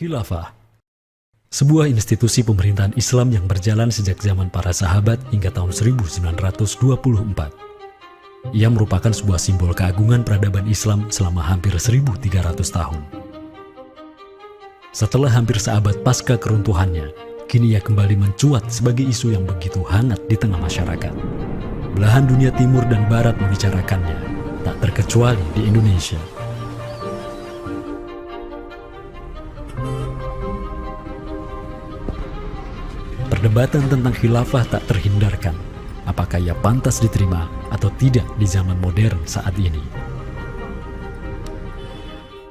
Khilafah, sebuah institusi pemerintahan Islam yang berjalan sejak zaman para sahabat hingga tahun 1924. Ia merupakan sebuah simbol keagungan peradaban Islam selama hampir 1.300 tahun. Setelah hampir seabad pasca keruntuhannya, kini ia kembali mencuat sebagai isu yang begitu hangat di tengah masyarakat. Belahan dunia timur dan barat membicarakannya, tak terkecuali di Indonesia. Perdebatan tentang khilafah tak terhindarkan. Apakah ia pantas diterima atau tidak di zaman modern saat ini?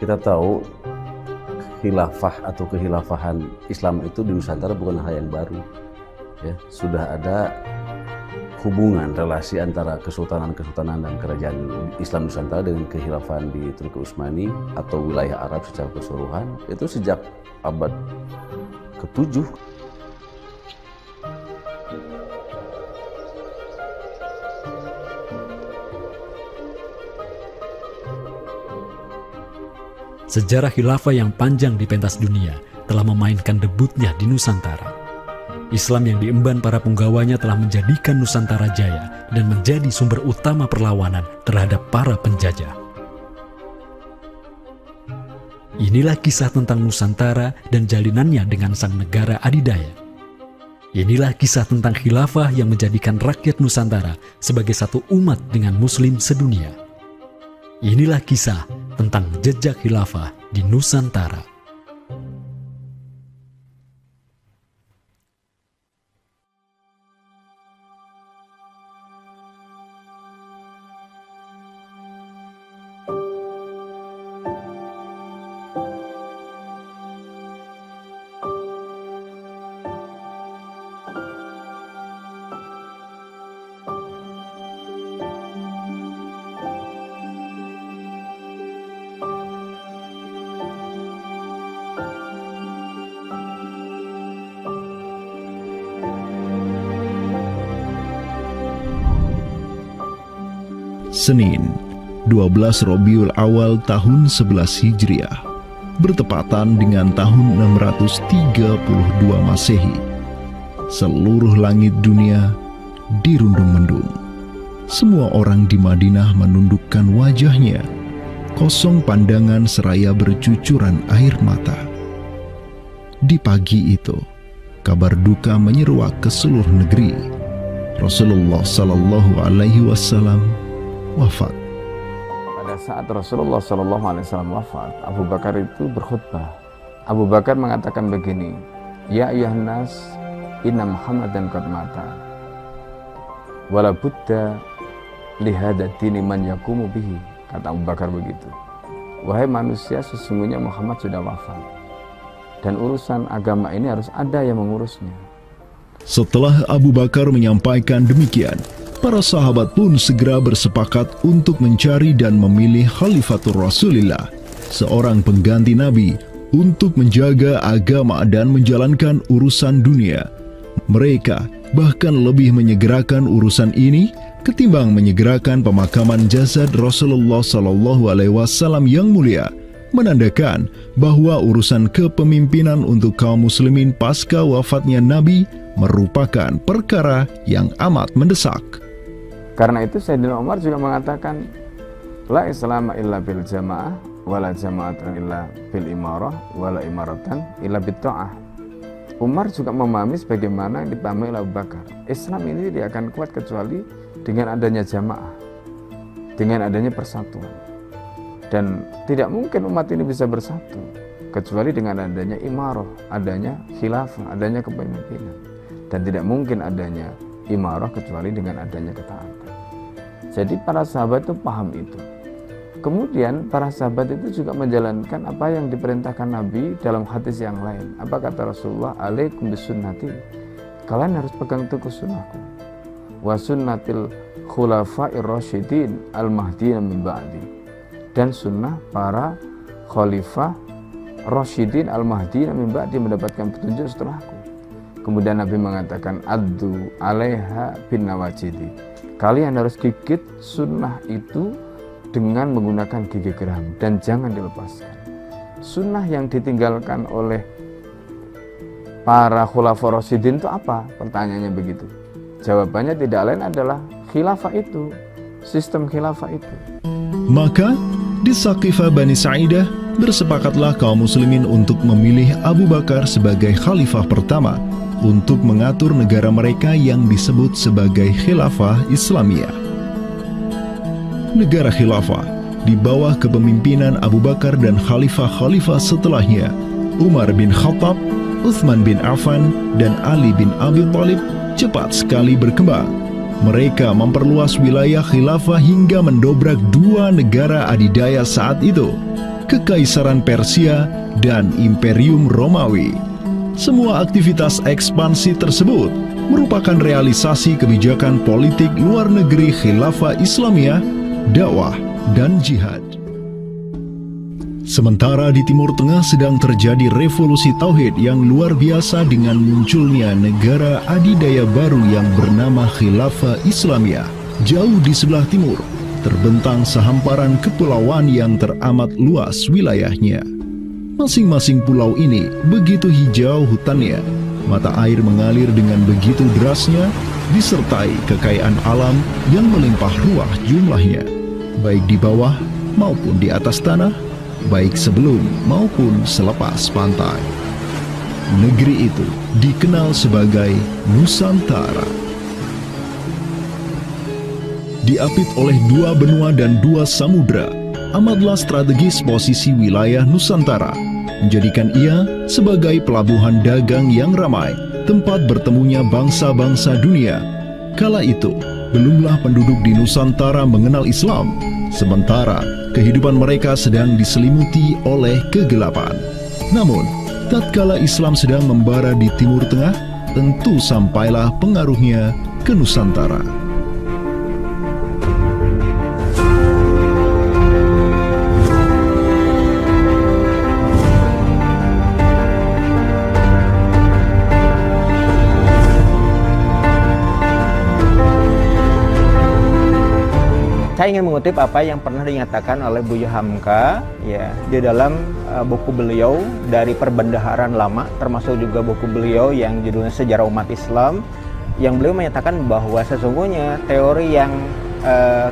Kita tahu khilafah atau kehilafahan Islam itu di Nusantara bukan hal yang baru. Ya, sudah ada hubungan relasi antara kesultanan-kesultanan dan kerajaan Islam Nusantara dengan kehilafahan di Turki Utsmani atau wilayah Arab secara keseluruhan itu sejak abad ke-7. Sejarah khilafah yang panjang di pentas dunia telah memainkan debutnya di Nusantara. Islam yang diemban para punggawanya telah menjadikan Nusantara jaya dan menjadi sumber utama perlawanan terhadap para penjajah. Inilah kisah tentang Nusantara dan jalinannya dengan sang negara adidaya. Inilah kisah tentang khilafah yang menjadikan rakyat Nusantara sebagai satu umat dengan Muslim sedunia. Inilah kisah tentang jejak khilafah di Nusantara. Senin, 12 Rabiul Awal tahun 11 Hijriah, bertepatan dengan tahun 632 Masehi. Seluruh langit dunia dirundung mendung. Semua orang di Madinah menundukkan wajahnya, kosong pandangan seraya bercucuran air mata. Di pagi itu, kabar duka menyeruak ke seluruh negeri. Rasulullah Sallallahu Alaihi Wasallam wafat. Pada saat Rasulullah SAW wafat, Abu Bakar itu berkhutbah. Abu Bakar mengatakan begini, Ya ayyuhan nas, inna Muhammadan qad mata. Wala budda lihada dini man yakumu bihi. Kata Abu Bakar begitu. Wahai manusia, sesungguhnya Muhammad sudah wafat. Dan urusan agama ini harus ada yang mengurusnya. Setelah Abu Bakar menyampaikan demikian, para sahabat pun segera bersepakat untuk mencari dan memilih Khalifatur Rasulillah, seorang pengganti Nabi, untuk menjaga agama dan menjalankan urusan dunia. Mereka bahkan lebih menyegerakan urusan ini ketimbang menyegerakan pemakaman jasad Rasulullah SAW yang mulia, menandakan bahwa urusan kepemimpinan untuk kaum muslimin pasca wafatnya Nabi merupakan perkara yang amat mendesak. Karena itu Sayyidina Umar juga mengatakan, La islama illa bil jamaah, wala jama'atan illa bil imarah, wala imaratan illa bil ta'ah. Umar juga memahami sebagaimana yang dipahami oleh Abu Bakar. Islam ini tidak akan kuat kecuali dengan adanya jamaah, dengan adanya persatuan. Dan tidak mungkin umat ini bisa bersatu kecuali dengan adanya imarah, adanya khilafah, adanya kepemimpinan. Dan tidak mungkin adanya imarah kecuali dengan adanya ketaatan. Jadi para sahabat itu paham itu. Kemudian para sahabat itu juga menjalankan apa yang diperintahkan Nabi dalam hadis yang lain. Apa kata Rasulullah? Alaikum bisunnati. Kalian harus pegang teguh sunnahku. Wa sunnatil khulafa'ir rasyidin al-mahdiyyin min ba'di. Dan sunnah para khalifah rasyidin al-mahdiyyin min ba'di, mendapatkan petunjuk setelahku. Kemudian Nabi mengatakan, Addu alaiha bin nawajidi. Kalian harus gigit sunnah itu dengan menggunakan gigi geram dan jangan dilepaskan. sunnah yang ditinggalkan oleh para khulafaur rasyidin itu apa? Pertanyaannya begitu. Jawabannya tidak lain adalah khilafah itu, sistem khilafah itu. Maka di Saqifah Bani Sa'idah bersepakatlah kaum muslimin untuk memilih Abu Bakar sebagai khalifah pertama untuk mengatur negara mereka yang disebut sebagai khilafah Islamiyah. Negara khilafah di bawah kepemimpinan Abu Bakar dan khalifah-khalifah setelahnya, Umar bin Khattab, Utsman bin Affan, dan Ali bin Abi Thalib cepat sekali berkembang. Mereka memperluas wilayah khilafah hingga mendobrak dua negara adidaya saat itu, Kekaisaran Persia dan Imperium Romawi. Semua aktivitas ekspansi tersebut merupakan realisasi kebijakan politik luar negeri khilafah Islamiyah, dakwah, dan jihad. Sementara di Timur Tengah sedang terjadi revolusi tauhid yang luar biasa dengan munculnya negara adidaya baru yang bernama Khilafah Islamiyah. Jauh di sebelah timur, terbentang sehamparan kepulauan yang teramat luas wilayahnya. Masing-masing pulau ini begitu hijau hutannya, mata air mengalir dengan begitu derasnya, disertai kekayaan alam yang melimpah ruah jumlahnya, baik di bawah maupun di atas tanah, baik sebelum maupun selepas pantai. Negeri itu dikenal sebagai Nusantara. Diapit oleh dua benua dan dua samudra, amatlah strategis posisi wilayah Nusantara, menjadikan ia sebagai pelabuhan dagang yang ramai, tempat bertemunya bangsa-bangsa dunia. Kala itu, belumlah penduduk di Nusantara mengenal Islam, sementara kehidupan mereka sedang diselimuti oleh kegelapan. Namun, tatkala Islam sedang membara di Timur Tengah, tentu sampailah pengaruhnya ke Nusantara. Saya ingin mengutip apa yang pernah dinyatakan oleh Buya Hamka ya di dalam buku beliau dari Perbendaharaan Lama, termasuk juga buku beliau yang judulnya Sejarah Umat Islam, yang beliau menyatakan bahwa sesungguhnya teori yang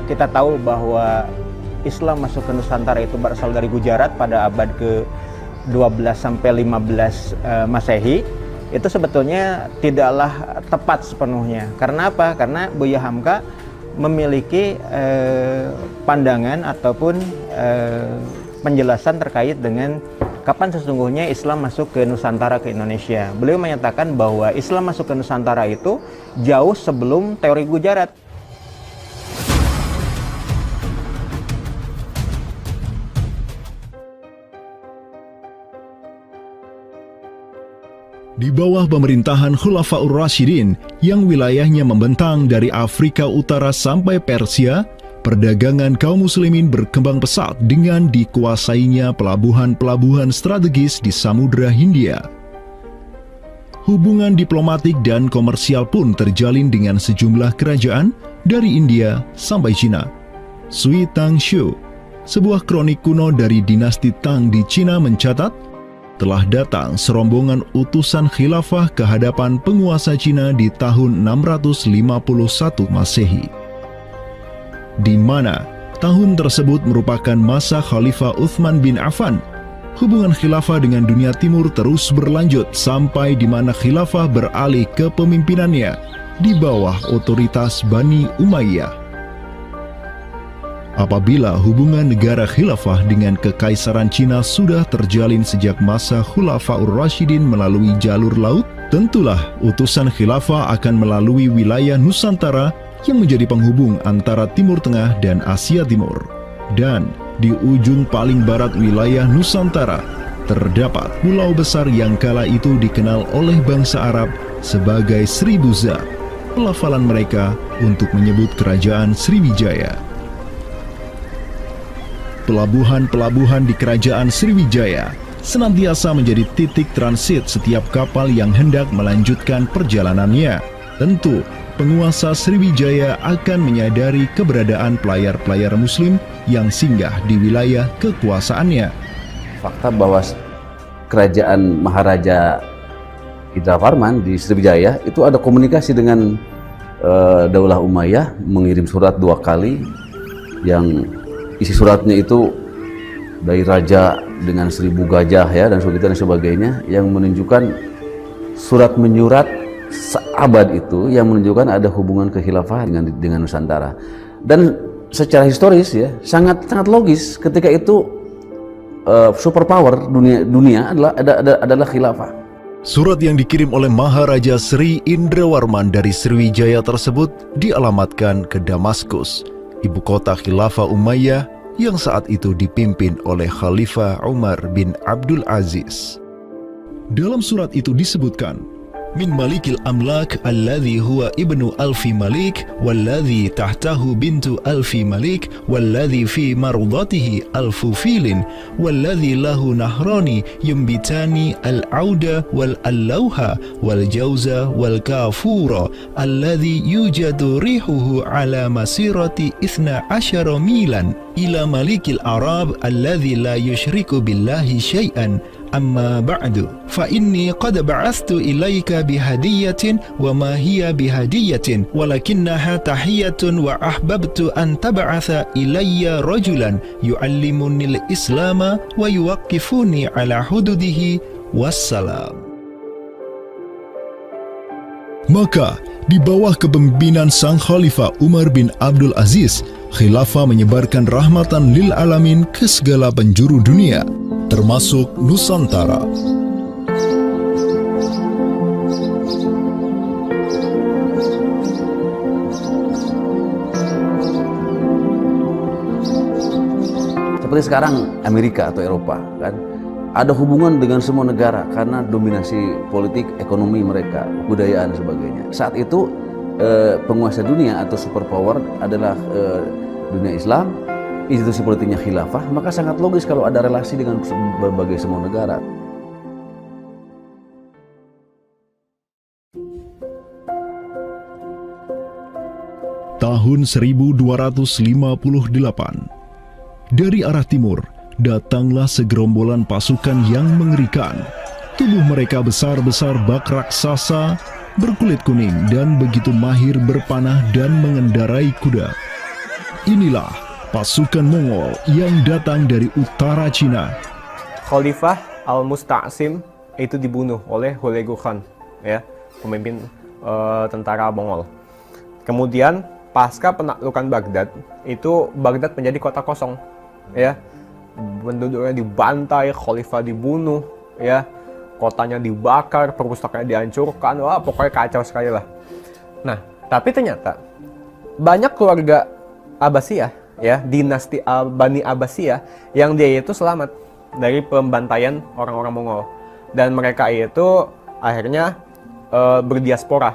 kita tahu bahwa Islam masuk ke Nusantara itu berasal dari Gujarat pada abad ke-12 sampai 15 Masehi, itu sebetulnya tidaklah tepat sepenuhnya. Karena apa? Karena Buya Hamka memiliki pandangan ataupun penjelasan terkait dengan kapan sesungguhnya Islam masuk ke Nusantara, ke Indonesia. Beliau menyatakan bahwa Islam masuk ke Nusantara itu jauh sebelum teori Gujarat. Di bawah pemerintahan Khulafaur Rasyidin yang wilayahnya membentang dari Afrika Utara sampai Persia, perdagangan kaum muslimin berkembang pesat dengan dikuasainya pelabuhan-pelabuhan strategis di Samudra Hindia. Hubungan diplomatik dan komersial pun terjalin dengan sejumlah kerajaan dari India sampai Cina. Sui Tangshu, sebuah kronik kuno dari dinasti Tang di Cina mencatat, telah datang serombongan utusan khilafah ke hadapan penguasa Cina di tahun 651 Masehi, di mana tahun tersebut merupakan masa Khalifah Utsman bin Affan. Hubungan khilafah dengan dunia timur terus berlanjut sampai di mana khilafah beralih ke pemimpinannya di bawah otoritas Bani Umayyah. Apabila hubungan negara khilafah dengan kekaisaran Cina sudah terjalin sejak masa Khulafaur Rasyidin melalui jalur laut, tentulah utusan khilafah akan melalui wilayah Nusantara yang menjadi penghubung antara Timur Tengah dan Asia Timur. Dan di ujung paling barat wilayah Nusantara, terdapat pulau besar yang kala itu dikenal oleh bangsa Arab sebagai Sribuza, pelafalan mereka untuk menyebut kerajaan Sriwijaya. Pelabuhan-pelabuhan di kerajaan Sriwijaya senantiasa menjadi titik transit setiap kapal yang hendak melanjutkan perjalanannya. Tentu, penguasa Sriwijaya akan menyadari keberadaan pelayar-pelayar muslim yang singgah di wilayah kekuasaannya. fakta bahwa kerajaan Maharaja Indravarman di Sriwijaya itu ada komunikasi dengan Daulah Umayyah, mengirim surat 2 kali yang isi suratnya itu dari raja dengan 1000 gajah ya dan sebagainya, yang menunjukkan surat menyurat seabad itu yang menunjukkan ada hubungan kekhilafahan dengan Nusantara. Dan secara historis ya sangat logis ketika itu superpower dunia adalah khilafah. Surat yang dikirim oleh Maharaja Sri Indrawarman dari Sriwijaya tersebut dialamatkan ke Damaskus, ibu kota Khilafah Umayyah yang saat itu dipimpin oleh Khalifah Umar bin Abdul Aziz. Dalam surat itu disebutkan, min malikil amlak alladhi huwa ibnu alfi malik walladhi tahtahu bintu alfi malik walladhi fi marudatihi alfu filin walladhi lahu nahrani yumbitani al-auda wal-allawha wal-jawza wal-kafura alladhi yujadu rihuhu ala masirati 12 milan ila malikil arab alladhi la yushriku billahi syai'an. Amma ba'du, fa inni qad ba'athtu ilaika bihadiyatin wa ma hiya bihadiyatin walakinnaha tahiyatun wa ahbabtu an tab'atha ilayya rajulan yu'allimunil islama wa yuwaqqifuni ala hududihi wassalam. Maka di bawah kepemimpinan sang Khalifah Umar bin Abdul Aziz, khilafah menyebarkan rahmatan lil alamin ke segala penjuru dunia, termasuk Nusantara. Seperti sekarang Amerika atau Eropa kan ada hubungan dengan semua negara karena dominasi politik, ekonomi mereka, budayaan dan sebagainya. Saat itu penguasa dunia atau superpower adalah dunia Islam, institusi politiknya khilafah, maka sangat logis kalau ada relasi dengan berbagai semua negara. Tahun 1258, dari arah timur datanglah segerombolan pasukan yang mengerikan. Tubuh mereka besar-besar bak raksasa, berkulit kuning dan begitu mahir berpanah dan mengendarai kuda. Inilah pasukan Mongol yang datang dari utara Cina. Khalifah Al-Musta'sim itu dibunuh oleh Hulagu Khan, ya, pemimpin tentara Mongol. Kemudian pasca penaklukan Baghdad, itu Baghdad menjadi kota kosong, ya. Penduduknya dibantai, khalifah dibunuh, ya. Kotanya dibakar, perpustakaannya dihancurkan, wah pokoknya kacau sekali lah. Nah, tapi ternyata banyak keluarga Abbasiyah, ya, dinasti Bani Abbasiyah yang dia itu selamat dari pembantaian orang-orang Mongol, dan mereka itu akhirnya berdiaspora,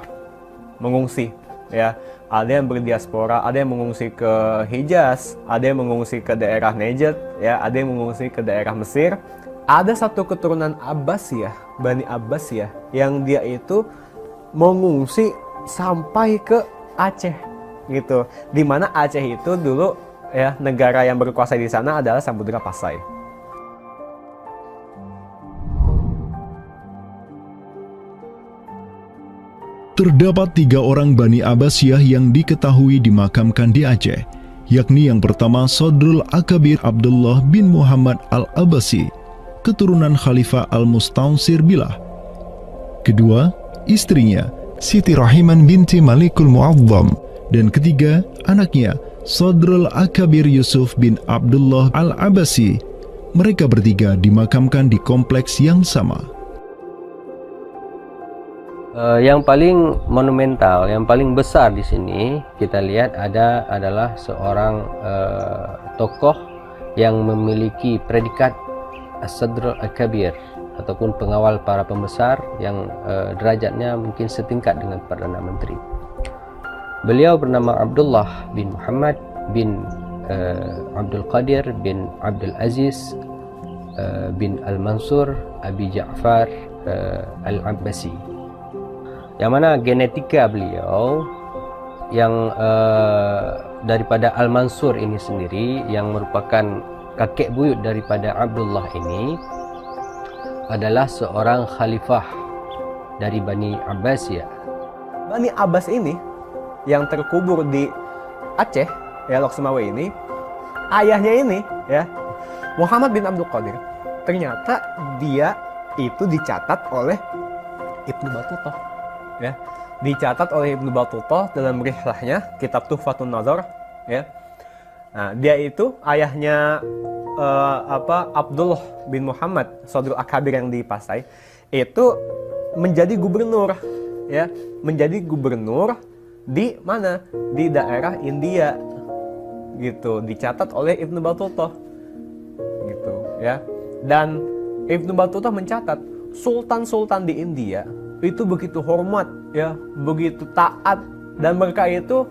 mengungsi, ya. Ada yang berdiaspora, ada yang mengungsi ke Hijaz, ada yang mengungsi ke daerah Najd, ya, ada yang mengungsi ke daerah Mesir. Ada satu keturunan Abbasiyah, Bani Abbasiyah, yang dia itu mengungsi sampai ke Aceh, gitu. Dimana Aceh itu dulu, ya, negara yang berkuasa di sana adalah Samudra Pasai. Terdapat 3 orang Bani Abbasiyah yang diketahui dimakamkan di Aceh, yakni yang pertama Sodrul Akabir Abdullah bin Muhammad Al-Abbasi, keturunan Khalifah Al-Mustaunsir Billah. Kedua, istrinya Siti Rahiman binti Malikul Mu'azzam, dan ketiga, anaknya Sodrul Akabir Yusuf bin Abdullah Al-Abbasi. Mereka bertiga dimakamkan di kompleks yang sama. Yang paling monumental, yang paling besar di sini kita lihat adalah seorang tokoh yang memiliki predikat As-Sadr Al-Kabir ataupun pengawal para pembesar yang derajatnya mungkin setingkat dengan Perdana Menteri. Beliau bernama Abdullah bin Muhammad bin Abdul Qadir bin Abdul Aziz bin Al-Mansur Abi Ja'far Al-Abbasi, yang mana genetika beliau yang daripada Al-Mansur ini sendiri yang merupakan kakek buyut daripada Abdullah ini adalah seorang khalifah dari Bani Abbasiyah. Bani Abbas ini yang terkubur di Aceh, ya, Lok Sumawe ini, ayahnya ini, ya, Muhammad bin Abdul Qadir, ternyata dia itu dicatat oleh Ibnu Battuta, ya, dicatat oleh Ibnu Battuta dalam rihlahnya kitab Tuhfatun Nazar, ya. Nah, dia itu ayahnya Abdullah bin Muhammad Sodrul Akabir yang di Pasai itu menjadi gubernur, ya, menjadi gubernur di mana? Di daerah India, gitu, dicatat oleh Ibnu Battuta, gitu, ya. Dan Ibnu Battuta mencatat sultan-sultan di India itu begitu hormat, ya, begitu taat, dan mereka itu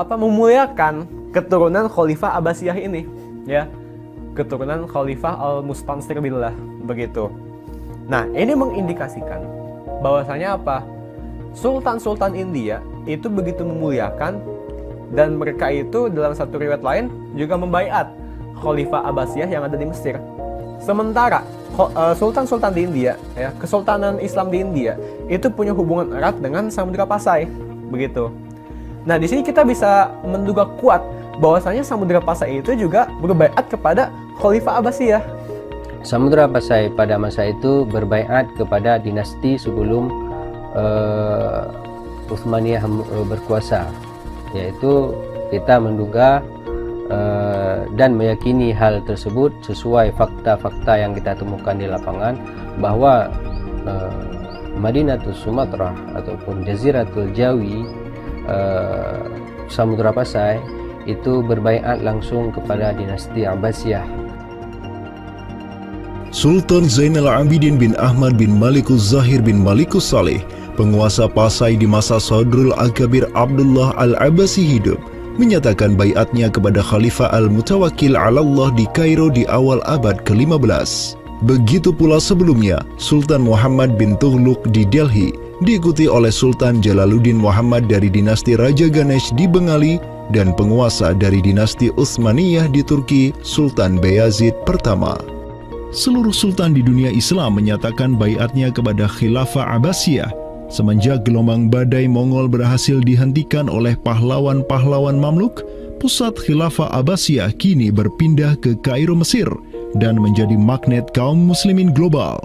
memuliakan keturunan Khalifah Abbasiyah ini, ya, keturunan Khalifah Al-Mustansir Billah, begitu. Nah, ini mengindikasikan bahwasanya apa? Sultan-sultan India itu begitu memuliakan, dan mereka itu dalam satu riwayat lain juga membaiat Khalifah Abbasiyah yang ada di Mesir. Sementara sultan-sultan di India, ya, Kesultanan Islam di India itu punya hubungan erat dengan Samudra Pasai, begitu. Nah, di sini kita bisa menduga kuat bahwasanya Samudra Pasai itu juga berbaiat kepada Khalifah Abbasiyah. Samudra Pasai pada masa itu berbaiat kepada dinasti sebelum Utsmaniyah berkuasa, yaitu kita menduga dan meyakini hal tersebut sesuai fakta-fakta yang kita temukan di lapangan bahwa Madinatul Sumatera ataupun Jaziratul Jawi, Samudra Pasai itu berbaiat langsung kepada dinasti Abbasiyah. Sultan Zainal Abidin bin Ahmad bin Malikus Zahir bin Malikus Saleh, penguasa Pasai di masa Sodrul Akabir Abdullah Al-Abbasi hidup, menyatakan baiatnya kepada Khalifah Al-Mutawakkil 'ala Allah di Kairo di awal abad ke-15. Begitu pula sebelumnya, Sultan Muhammad bin Tughluk di Delhi diikuti oleh Sultan Jalaluddin Muhammad dari dinasti Raja Ganesh di Bengali dan penguasa dari dinasti Utsmaniyah di Turki, Sultan Bayazid pertama. Seluruh sultan di dunia Islam menyatakan baiatnya kepada Khilafah Abbasiyah semenjak gelombang badai Mongol berhasil dihentikan oleh pahlawan-pahlawan Mamluk. Pusat Khilafah Abbasiyah kini berpindah ke Kairo, Mesir, dan menjadi magnet kaum muslimin global.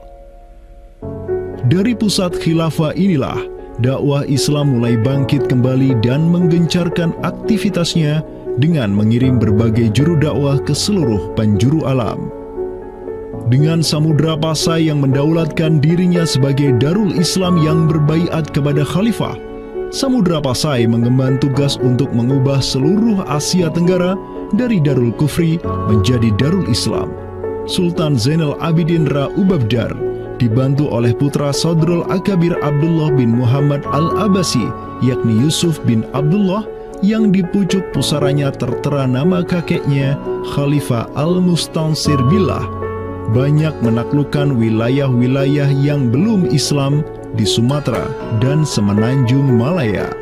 Dari pusat khilafah inilah dakwah Islam mulai bangkit kembali dan menggencarkan aktivitasnya dengan mengirim berbagai juru dakwah ke seluruh penjuru alam. Dengan Samudra Pasai yang mendaulatkan dirinya sebagai Darul Islam yang berbaiat kepada khalifah, Samudra Pasai mengemban tugas untuk mengubah seluruh Asia Tenggara dari Darul Kufri menjadi Darul Islam. Sultan Zainal Abidin Ra Ubabdar dibantu oleh putra Sodrul Akabir Abdullah bin Muhammad Al-Abbasi, yakni Yusuf bin Abdullah, yang di pucuk pusaranya tertera nama kakeknya Khalifah Al-Mustansir Billah, banyak menaklukkan wilayah-wilayah yang belum Islam di Sumatera dan Semenanjung Malaya.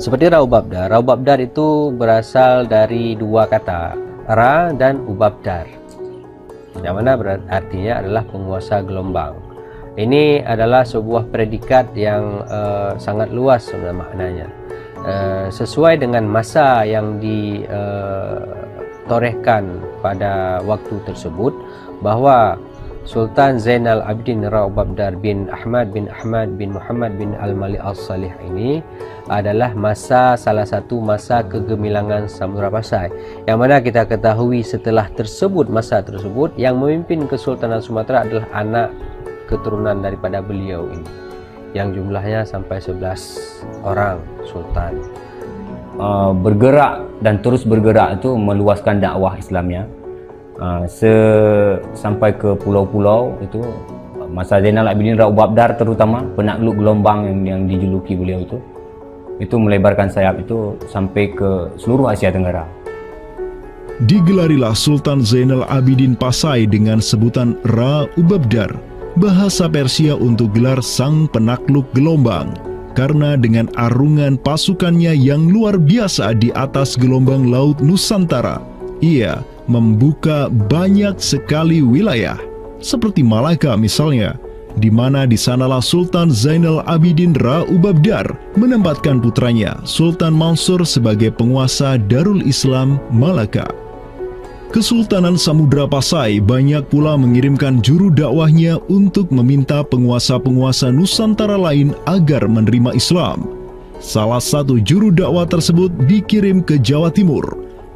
Seperti Ra Ubabdar. Ra Ubabdar itu berasal dari dua kata, Ra dan Ubabdar, yang mana artinya adalah penguasa gelombang. Ini adalah sebuah predikat yang sangat luas sebenarnya maknanya, sesuai dengan masa yang ditorehkan pada waktu tersebut, bahwa Sultan Zainal Abidin Ra Ubabdar bin Ahmad bin Muhammad bin Al-Malik Al-Salih ini adalah salah satu masa kegemilangan Samudra Pasai, yang mana kita ketahui setelah masa tersebut yang memimpin Kesultanan Sumatera adalah anak keturunan daripada beliau ini, yang jumlahnya sampai 11 orang sultan. Bergerak dan terus bergerak itu meluaskan dakwah Islamnya sampai ke pulau-pulau. Itu masa Zainal Abidin Ra Ubabdar, terutama penakluk gelombang yang dijuluki beliau itu melebarkan sayap itu sampai ke seluruh Asia Tenggara. Digelarilah Sultan Zainal Abidin Pasai dengan sebutan Ra Ubabdar, bahasa Persia untuk gelar sang penakluk gelombang, karena dengan arungan pasukannya yang luar biasa di atas gelombang laut Nusantara, ia membuka banyak sekali wilayah, seperti Malaka misalnya, di mana di sanalah Sultan Zainal Abidin Ra Ubabdar menempatkan putranya Sultan Mansur sebagai penguasa Darul Islam Malaka. Kesultanan Samudra Pasai banyak pula mengirimkan juru dakwahnya untuk meminta penguasa-penguasa Nusantara lain agar menerima Islam. Salah satu juru dakwah tersebut dikirim ke Jawa Timur,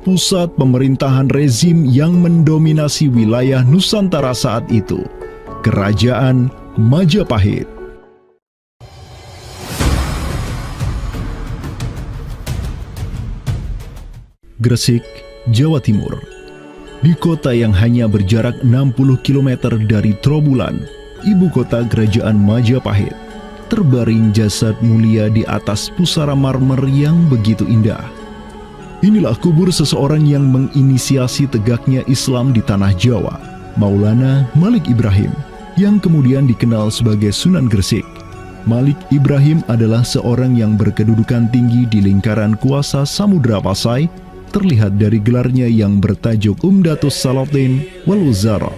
pusat pemerintahan rezim yang mendominasi wilayah Nusantara saat itu, Kerajaan Majapahit. Gresik, Jawa Timur. Di kota yang hanya berjarak 60 km dari Trowulan, ibu kota Kerajaan Majapahit, terbaring jasad mulia di atas pusara marmer yang begitu indah. Inilah kubur seseorang yang menginisiasi tegaknya Islam di tanah Jawa, Maulana Malik Ibrahim, yang kemudian dikenal sebagai Sunan Gresik. Malik Ibrahim adalah seorang yang berkedudukan tinggi di lingkaran kuasa Samudra Pasai, terlihat dari gelarnya yang bertajuk Umdatus Salatin wal Wuzara,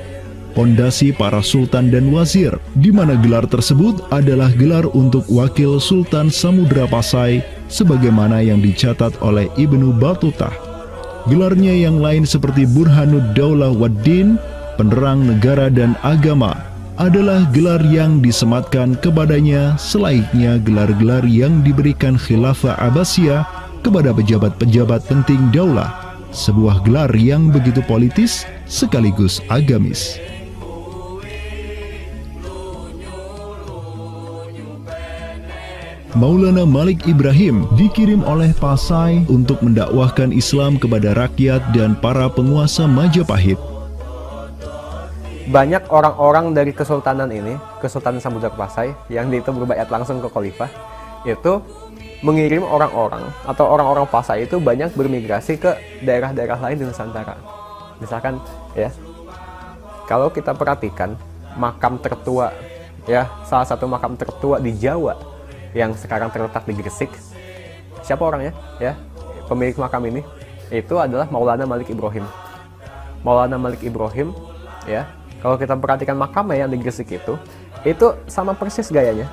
pondasi para sultan dan wazir, di mana gelar tersebut adalah gelar untuk wakil Sultan Samudra Pasai sebagaimana yang dicatat oleh Ibnu Batutah. Gelarnya yang lain seperti Burhanud Daulah Waddin, penerang negara dan agama, adalah gelar yang disematkan kepadanya selayaknya gelar-gelar yang diberikan Khilafah Abbasiyah kepada pejabat-pejabat penting daulah, sebuah gelar yang begitu politis sekaligus agamis. Maulana Malik Ibrahim dikirim oleh Pasai untuk mendakwahkan Islam kepada rakyat dan para penguasa Majapahit. Banyak orang-orang dari kesultanan ini, Kesultanan Samudra Pasai, yang itu berbaiat langsung ke khalifah, itu mengirim orang-orang atau orang-orang Pasai itu banyak bermigrasi ke daerah-daerah lain di Nusantara. Misalkan ya, kalau kita perhatikan makam tertua ya, salah satu makam tertua di Jawa yang sekarang terletak di Gresik, siapa orangnya ya? Pemilik makam ini itu adalah Maulana Malik Ibrahim. Maulana Malik Ibrahim ya, kalau kita perhatikan makamnya yang di Gresik itu sama persis gayanya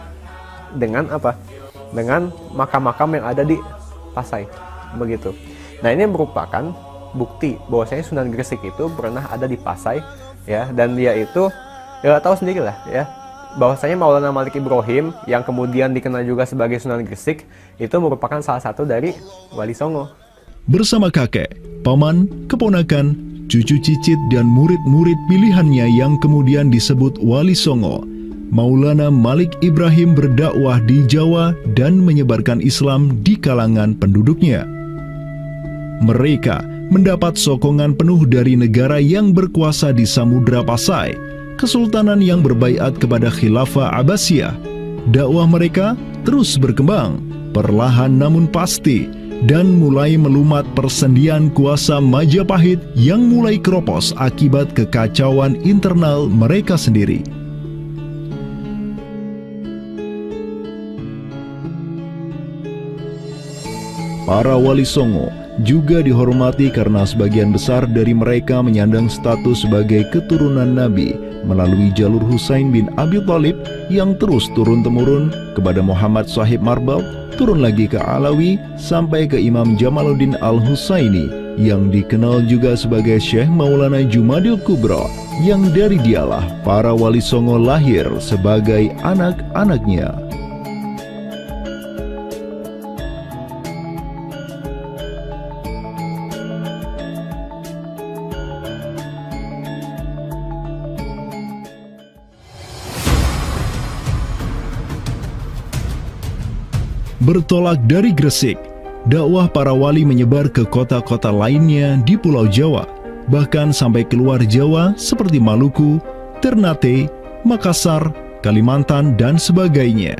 dengan apa? Dengan makam-makam yang ada di Pasai, begitu. Nah, ini merupakan bukti bahwasanya Sunan Gresik itu pernah ada di Pasai ya, dan dia itu ya tahu sendirilah ya, bahwasanya Maulana Malik Ibrahim yang kemudian dikenal juga sebagai Sunan Gresik itu merupakan salah satu dari Wali Songo. Bersama kakek, paman, keponakan, cucu cicit dan murid-murid pilihannya yang kemudian disebut Wali Songo, Maulana Malik Ibrahim berdakwah di Jawa dan menyebarkan Islam di kalangan penduduknya. Mereka mendapat sokongan penuh dari negara yang berkuasa di Samudra Pasai, kesultanan yang berbaiat kepada Khilafah Abbasiyah. Dakwah mereka terus berkembang, perlahan namun pasti, dan mulai melumat persendian kuasa Majapahit yang mulai keropos akibat kekacauan internal mereka sendiri. Para Wali Songo juga dihormati karena sebagian besar dari mereka menyandang status sebagai keturunan Nabi melalui jalur Husain bin Abi Thalib yang terus turun-temurun kepada Muhammad Sahib Marbal, turun lagi ke Alawi sampai ke Imam Jamaluddin Al-Husaini yang dikenal juga sebagai Syekh Maulana Jumadil Kubra, yang dari dialah para Wali Songo lahir sebagai anak-anaknya. Bertolak dari Gresik, dakwah para wali menyebar ke kota-kota lainnya di Pulau Jawa, bahkan sampai keluar Jawa seperti Maluku, Ternate, Makassar, Kalimantan, dan sebagainya.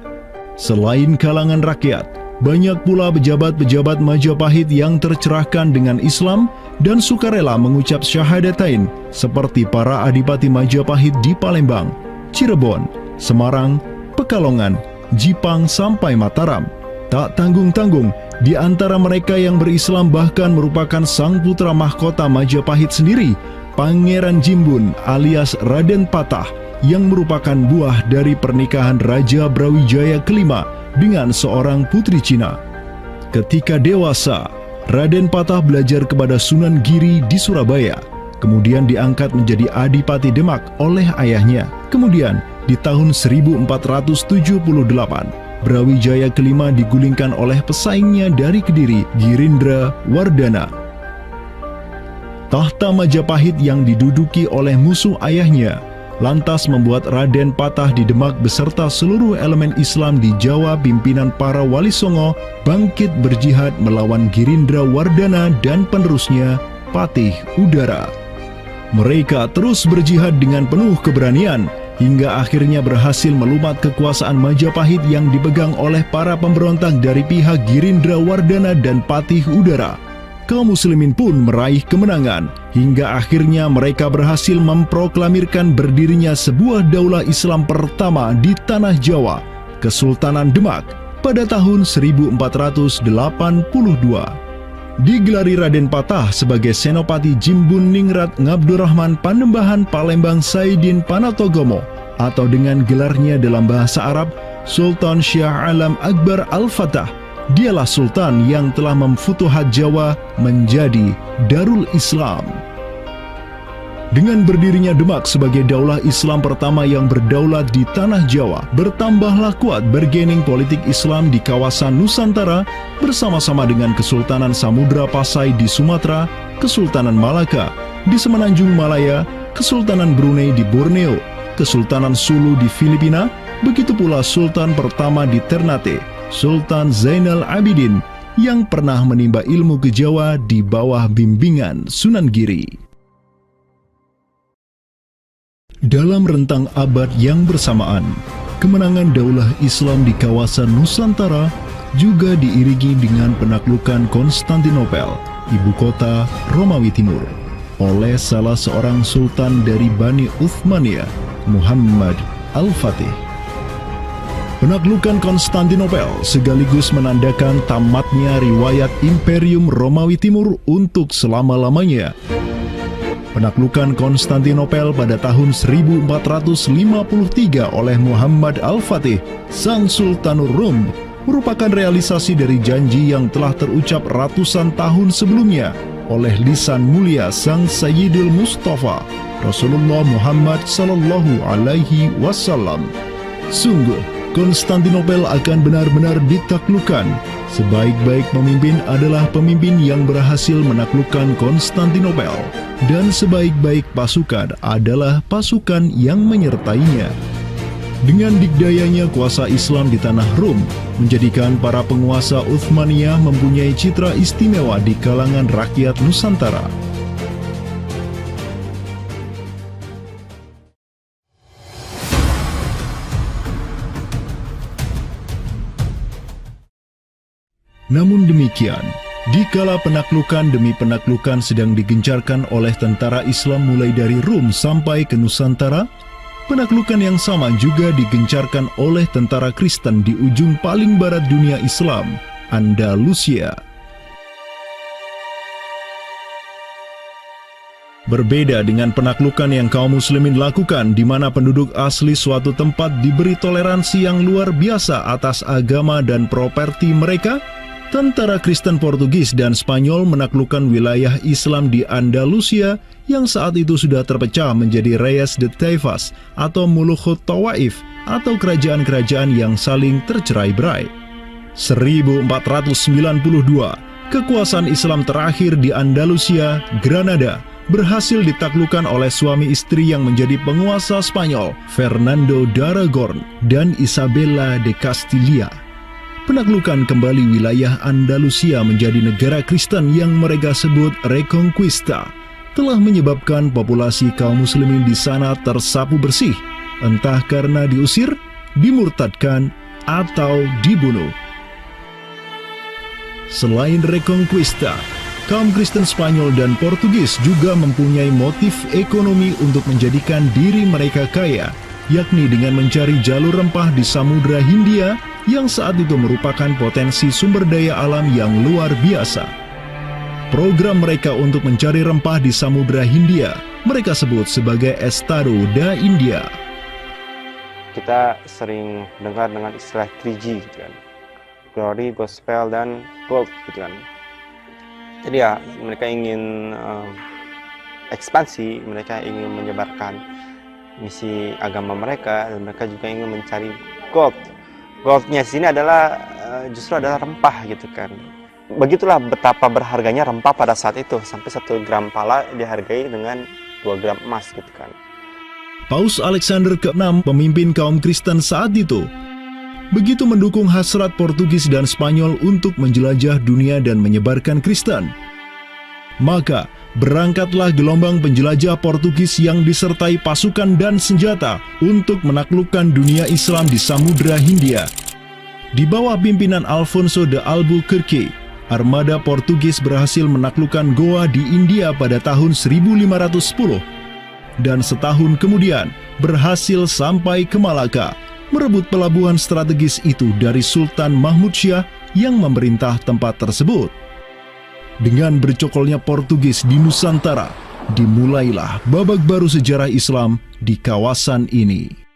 Selain kalangan rakyat, banyak pula pejabat-pejabat Majapahit yang tercerahkan dengan Islam dan sukarela mengucap syahadatain, seperti para adipati Majapahit di Palembang, Cirebon, Semarang, Pekalongan, Jipang sampai Mataram. Tak tanggung-tanggung, di antara mereka yang berislam bahkan merupakan sang putra mahkota Majapahit sendiri, Pangeran Jimbun alias Raden Patah, yang merupakan buah dari pernikahan Raja Brawijaya kelima dengan seorang putri Cina. Ketika dewasa, Raden Patah belajar kepada Sunan Giri di Surabaya, kemudian diangkat menjadi Adipati Demak oleh ayahnya. Kemudian di tahun 1478, Brawijaya kelima digulingkan oleh pesaingnya dari Kediri, Girindra Wardana. Tahta Majapahit yang diduduki oleh musuh ayahnya lantas membuat Raden Patah di Demak beserta seluruh elemen Islam di Jawa pimpinan para Wali Songo bangkit berjihad melawan Girindra Wardana dan penerusnya Patih Udara. Mereka terus berjihad dengan penuh keberanian hingga akhirnya berhasil melumat kekuasaan Majapahit yang dipegang oleh para pemberontak dari pihak Girindra Wardana dan Patih Udara. Kaum muslimin pun meraih kemenangan hingga akhirnya mereka berhasil memproklamirkan berdirinya sebuah daulah Islam pertama di tanah Jawa, Kesultanan Demak, pada tahun 1482. Digelari Raden Patah sebagai Senopati Jimbun Ningrat Ngabdurrahman Panembahan Palembang Saidin Panatogomo, atau dengan gelarnya dalam bahasa Arab Sultan Syah Alam Akbar Al-Fatah. Dialah Sultan yang telah memfutuhat Jawa menjadi Darul Islam. Dengan berdirinya Demak sebagai daulah Islam pertama yang berdaulat di tanah Jawa, bertambahlah kuat bargaining politik Islam di kawasan Nusantara bersama-sama dengan Kesultanan Samudra Pasai di Sumatera, Kesultanan Malaka di Semenanjung Malaya, Kesultanan Brunei di Borneo, Kesultanan Sulu di Filipina, begitu pula Sultan pertama di Ternate, Sultan Zainal Abidin, yang pernah menimba ilmu ke Jawa di bawah bimbingan Sunan Giri. Dalam rentang abad yang bersamaan, kemenangan daulah Islam di kawasan Nusantara juga diiringi dengan penaklukan Konstantinopel, ibu kota Romawi Timur, oleh salah seorang sultan dari Bani Uthmaniyah, Muhammad Al-Fatih. Penaklukan Konstantinopel sekaligus menandakan tamatnya riwayat Imperium Romawi Timur untuk selama-lamanya. Penaklukan Konstantinopel pada tahun 1453 oleh Muhammad Al-Fatih, sang Sultanur Rum, merupakan realisasi dari janji yang telah terucap ratusan tahun sebelumnya oleh lisan mulia sang Sayyidul Mustafa, Rasulullah Muhammad Sallallahu Alaihi Wasallam. Sungguh, Konstantinopel akan benar-benar ditaklukkan. Sebaik-baik pemimpin adalah pemimpin yang berhasil menaklukkan Konstantinopel, dan sebaik-baik pasukan adalah pasukan yang menyertainya. Dengan dikdayanya kuasa Islam di tanah Rum, menjadikan para penguasa Uthmaniyah mempunyai citra istimewa di kalangan rakyat Nusantara. Namun demikian, dikala penaklukan demi penaklukan sedang digencarkan oleh tentara Islam mulai dari Rum sampai ke Nusantara, penaklukan yang sama juga digencarkan oleh tentara Kristen di ujung paling barat dunia Islam, Andalusia. Berbeda dengan penaklukan yang kaum muslimin lakukan, di mana penduduk asli suatu tempat diberi toleransi yang luar biasa atas agama dan properti mereka, tentara Kristen Portugis dan Spanyol menaklukkan wilayah Islam di Andalusia yang saat itu sudah terpecah menjadi Reyes de Taifas atau Mulukhut Tawaif, atau kerajaan-kerajaan yang saling tercerai-berai. 1492, kekuasaan Islam terakhir di Andalusia, Granada, berhasil ditaklukkan oleh suami istri yang menjadi penguasa Spanyol, Fernando de Aragorn dan Isabella de Castilla. Penaklukan kembali wilayah Andalusia menjadi negara Kristen yang mereka sebut Reconquista telah menyebabkan populasi kaum muslimin di sana tersapu bersih, entah karena diusir, dimurtadkan, atau dibunuh. Selain Reconquista, kaum Kristen Spanyol dan Portugis juga mempunyai motif ekonomi untuk menjadikan diri mereka kaya, yakni dengan mencari jalur rempah di Samudra Hindia yang saat itu merupakan potensi sumber daya alam yang luar biasa. Program mereka untuk mencari rempah di Samudra Hindia mereka sebut sebagai Estado da India. Kita sering dengar dengan istilah 3G gitu kan. Glory, Gospel, dan Gold gitu kan. Jadi ya mereka ingin ekspansi, mereka ingin menyebarkan misi agama mereka, dan mereka juga ingin mencari gold. Goldnya di sini adalah justru adalah rempah gitu kan. Begitulah betapa berharganya rempah pada saat itu, sampai 1 gram pala dihargai dengan 2 gram emas gitu kan. Paus Alexander ke-6, pemimpin kaum Kristen saat itu, begitu mendukung hasrat Portugis dan Spanyol untuk menjelajah dunia dan menyebarkan Kristen. Maka, berangkatlah gelombang penjelajah Portugis yang disertai pasukan dan senjata untuk menaklukkan dunia Islam di Samudra Hindia. Di bawah pimpinan Alfonso de Albuquerque, armada Portugis berhasil menaklukkan Goa di India pada tahun 1510. Dan setahun kemudian, berhasil sampai ke Malaka, merebut pelabuhan strategis itu dari Sultan Mahmud Syah yang memerintah tempat tersebut. Dengan bercokolnya Portugis di Nusantara, dimulailah babak baru sejarah Islam di kawasan ini.